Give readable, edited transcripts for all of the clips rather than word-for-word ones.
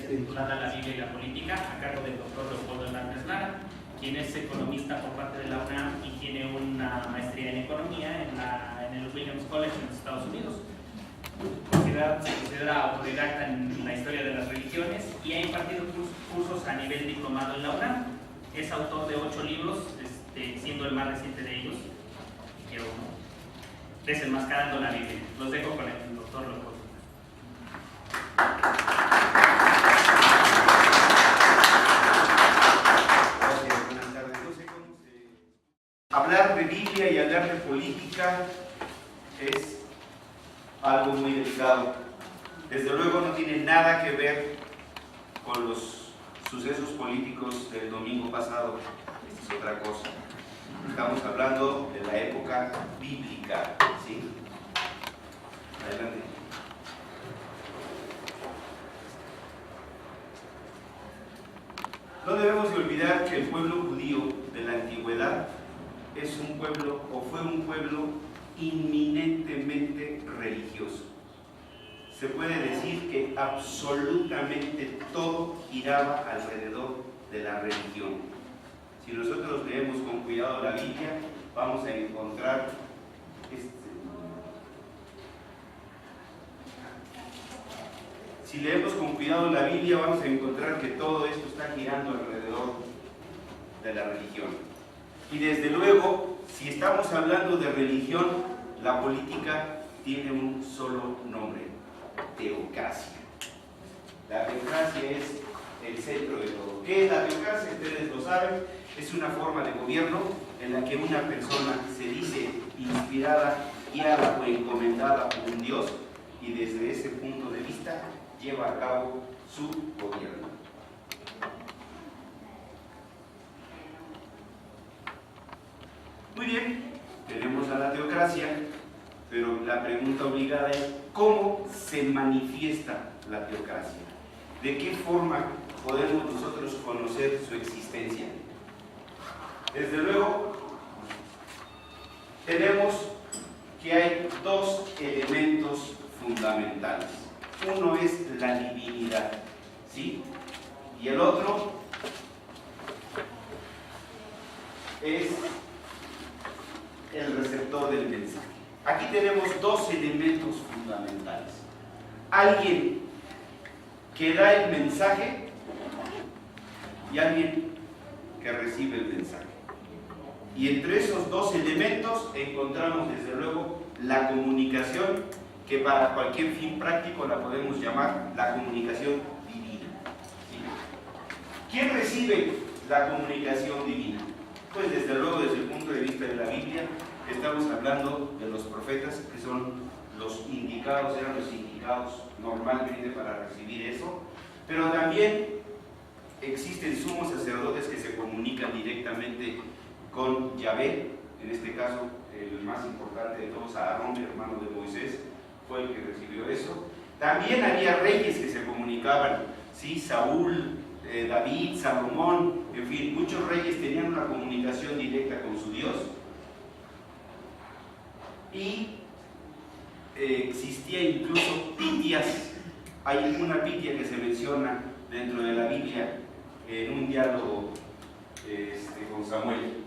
conferencia titulada La Biblia y la Política, a cargo del doctor Leopoldo Hernández Lara, quien es economista por parte de la UNAM y tiene una maestría en economía en el Williams College en los Estados Unidos. Se considera autodidacta en la historia de las religiones y ha impartido cursos a nivel diplomado en la UNAM. Es autor de 8 libros, siendo el más reciente de ellos, Desenmascarando la Biblia. Los dejo con el doctor Leopoldo. Gracias, buenas tardes. No sé cómo hablar de Biblia y hablar de política es algo muy delicado. Desde luego no tiene nada que ver con los sucesos políticos del domingo pasado. Esta es otra cosa. Estamos hablando de la época bíblica, ¿sí? Adelante. No debemos de olvidar que el pueblo judío de la antigüedad es un pueblo, o fue un pueblo inminentemente religioso. Se puede decir que absolutamente todo giraba alrededor de la religión. Si nosotros leemos con cuidado la Biblia, vamos a encontrar Si leemos con cuidado la Biblia, vamos a encontrar que todo esto está girando alrededor de la religión. Y desde luego, si estamos hablando de religión, la política tiene un solo nombre: teocracia. La teocracia es el centro de todo. ¿Qué es la teocracia? Ustedes lo saben, es una forma de gobierno en la que una persona se dice inspirada, guiada o encomendada por un Dios y desde ese punto de vista lleva a cabo su gobierno. Muy bien, tenemos a la teocracia, pero la pregunta obligada es: ¿cómo se manifiesta la teocracia? ¿De qué forma podemos nosotros conocer su existencia? Desde luego, tenemos que hay dos elementos fundamentales. Uno es la divinidad, ¿sí? Y el otro es el receptor del mensaje. Aquí tenemos dos elementos fundamentales: alguien que da el mensaje y alguien que recibe el mensaje. Y entre esos dos elementos encontramos desde luego la comunicación, que para cualquier fin práctico la podemos llamar la comunicación divina, ¿sí? ¿Quién recibe la comunicación divina? Pues desde luego, desde el punto de vista de la Biblia, estamos hablando de los profetas, que son los indicados, eran los indicados normalmente para recibir eso, pero también existen sumos sacerdotes que se comunican directamente con Yahvé. En este caso, el más importante de todos, Aarón, hermano de Moisés, fue el que recibió eso. También había reyes que se comunicaban, ¿sí? Saúl, David, Salomón, en fin, muchos reyes tenían una comunicación directa con su Dios. Y existía incluso pitias. Hay una pitia que se menciona dentro de la Biblia en un diálogo con Samuel.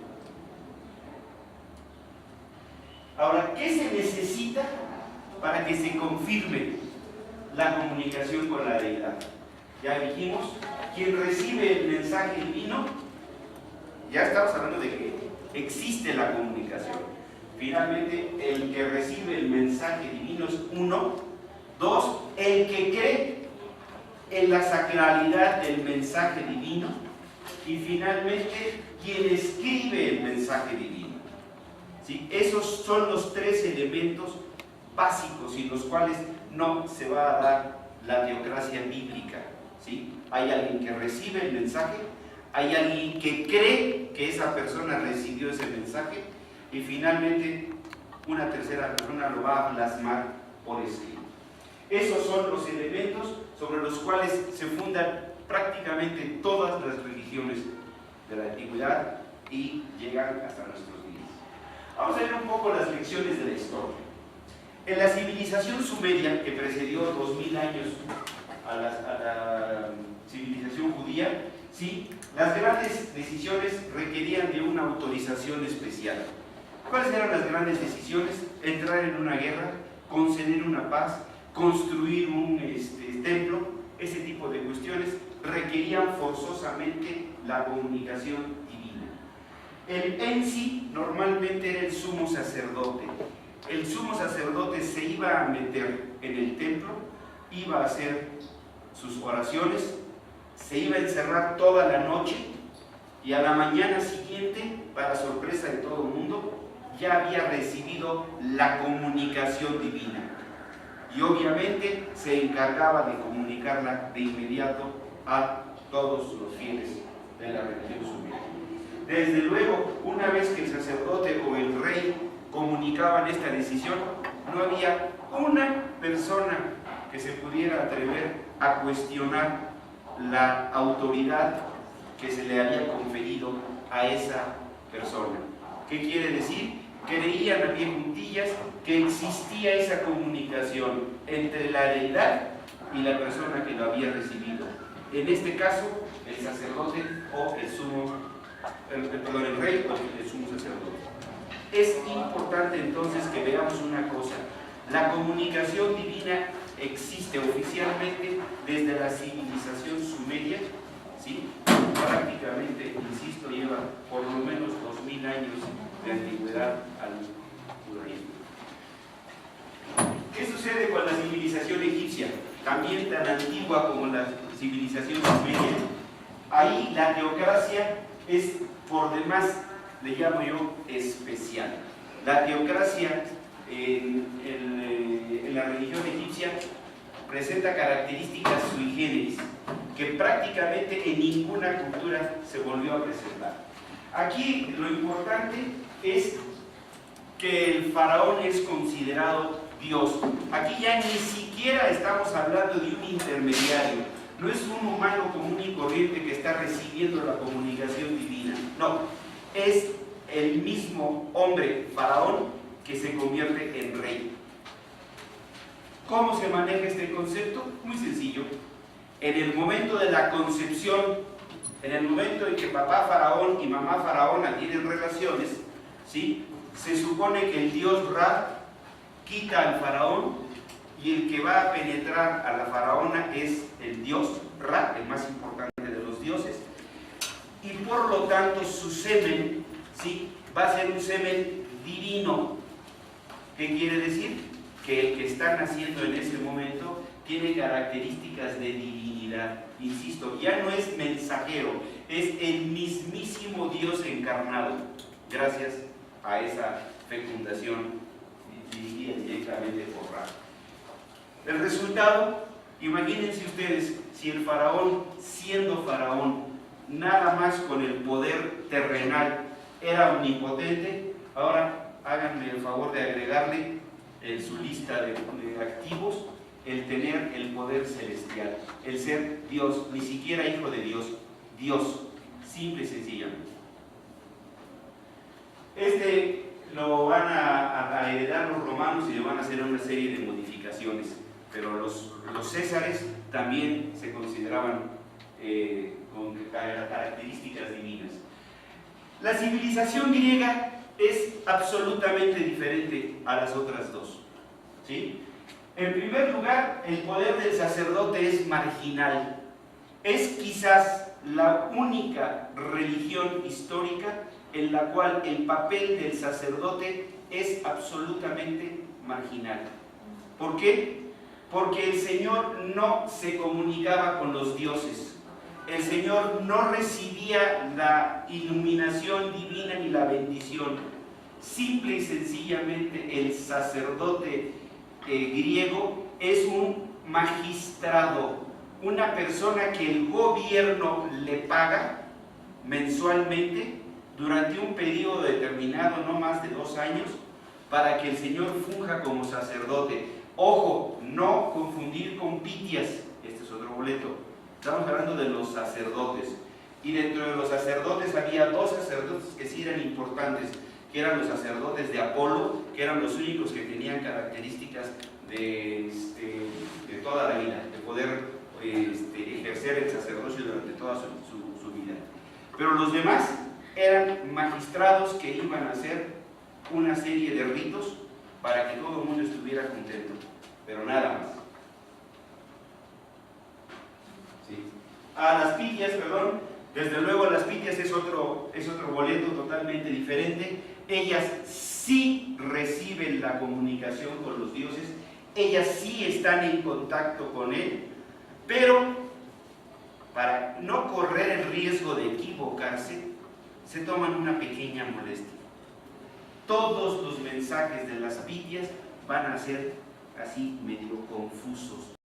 Ahora, ¿qué se necesita para que se confirme la comunicación con la deidad? Ya dijimos, quien recibe el mensaje divino, ya estamos hablando de que existe la comunicación. Finalmente, el que recibe el mensaje divino es uno. Dos, el que cree en la sacralidad del mensaje divino. Y finalmente, quien escribe el mensaje divino. ¿Sí? Esos son los tres elementos básicos sin los cuales no se va a dar la teocracia bíblica, ¿sí? Hay alguien que recibe el mensaje, hay alguien que cree que esa persona recibió ese mensaje y finalmente una tercera persona lo va a plasmar por escrito. Esos son los elementos sobre los cuales se fundan prácticamente todas las religiones de la antigüedad y llegan hasta nuestros días. Vamos a ver un poco las lecciones de la historia. En la civilización sumeria, que precedió 2000 años a la día, ¿sí? Las grandes decisiones requerían de una autorización especial. ¿Cuáles eran las grandes decisiones? Entrar en una guerra, conceder una paz, construir un templo. Ese tipo de cuestiones requerían forzosamente la comunicación divina. El ensi normalmente era el sumo sacerdote. El sumo sacerdote se iba a meter en el templo, iba a hacer sus oraciones, se iba a encerrar toda la noche y a la mañana siguiente, para sorpresa de todo el mundo, ya había recibido la comunicación divina. Y obviamente se encargaba de comunicarla de inmediato a todos los fieles de la religión sumeria. Desde luego, una vez que el sacerdote o el rey comunicaban esta decisión, no había una persona que se pudiera atrever a cuestionar la autoridad que se le había conferido a esa persona. ¿Qué quiere decir? Creían a pie juntillas que existía esa comunicación entre la deidad y la persona que lo había recibido. En este caso, el sacerdote o el rey o el sumo sacerdote. Es importante entonces que veamos una cosa. La comunicación divina existe oficialmente desde la civilización sumeria, ¿sí? Prácticamente, insisto, lleva por lo menos 2000 años de antigüedad al judaísmo. ¿Qué sucede con la civilización egipcia? También tan antigua como la civilización sumeria. Ahí la teocracia es por demás, le llamo yo, especial. La teocracia en la religión egipcia presenta características sui generis que prácticamente en ninguna cultura se volvió a presentar. Aquí lo importante es que el faraón es considerado Dios. Aquí ya ni siquiera estamos hablando de un intermediario. No es un humano común y corriente que está recibiendo la comunicación divina. No, es el mismo hombre, faraón, que se convierte en rey. ¿Cómo se maneja este concepto? Muy sencillo. En el momento de la concepción, en el momento en que papá faraón y mamá faraona tienen relaciones, ¿sí? Se supone que el dios Ra quita al faraón y el que va a penetrar a la faraona es el dios Ra, el más importante de los dioses, y por lo tanto su semen, ¿sí? Va a ser un semen divino. ¿Qué quiere decir? Que el que está naciendo en ese momento tiene características de divinidad. Insisto, ya no es mensajero, es el mismísimo Dios encarnado, gracias a esa fecundación dirigida directamente por Ra. El resultado, imagínense ustedes, si el faraón, siendo faraón, nada más con el poder terrenal, era omnipotente, ahora háganme el favor de agregarle en su lista de activos el tener el poder celestial, el ser Dios, ni siquiera hijo de Dios, Dios, simple y sencillamente. Lo van a heredar los romanos y le van a hacer una serie de modificaciones, pero los césares también se consideraban con características divinas. La civilización griega es absolutamente diferente a las otras dos, ¿sí? En primer lugar, el poder del sacerdote es marginal. Es quizás la única religión histórica en la cual el papel del sacerdote es absolutamente marginal. ¿Por qué? Porque el Señor no se comunicaba con los dioses. El Señor no recibía la iluminación divina ni la bendición. Simple y sencillamente el sacerdote griego es un magistrado, una persona que el gobierno le paga mensualmente durante un periodo determinado, no más de 2 años, para que el Señor funja como sacerdote. Ojo, no confundir con pitias, este es otro boleto. Estamos hablando de los sacerdotes. Y dentro de los sacerdotes había 2 sacerdotes que sí eran importantes, que eran los sacerdotes de Apolo, que eran los únicos que tenían características de toda la vida, de poder ejercer el sacerdocio durante toda su vida. Pero los demás eran magistrados que iban a hacer una serie de ritos para que todo el mundo estuviera contento, pero nada más. ¿Sí? A las Pitias, perdón, desde luego las Pitias es otro boleto totalmente diferente. Ellas sí reciben la comunicación con los dioses, ellas sí están en contacto con él, pero para no correr el riesgo de equivocarse, se toman una pequeña molestia. Todos los mensajes de las Pitias van a ser así medio confusos.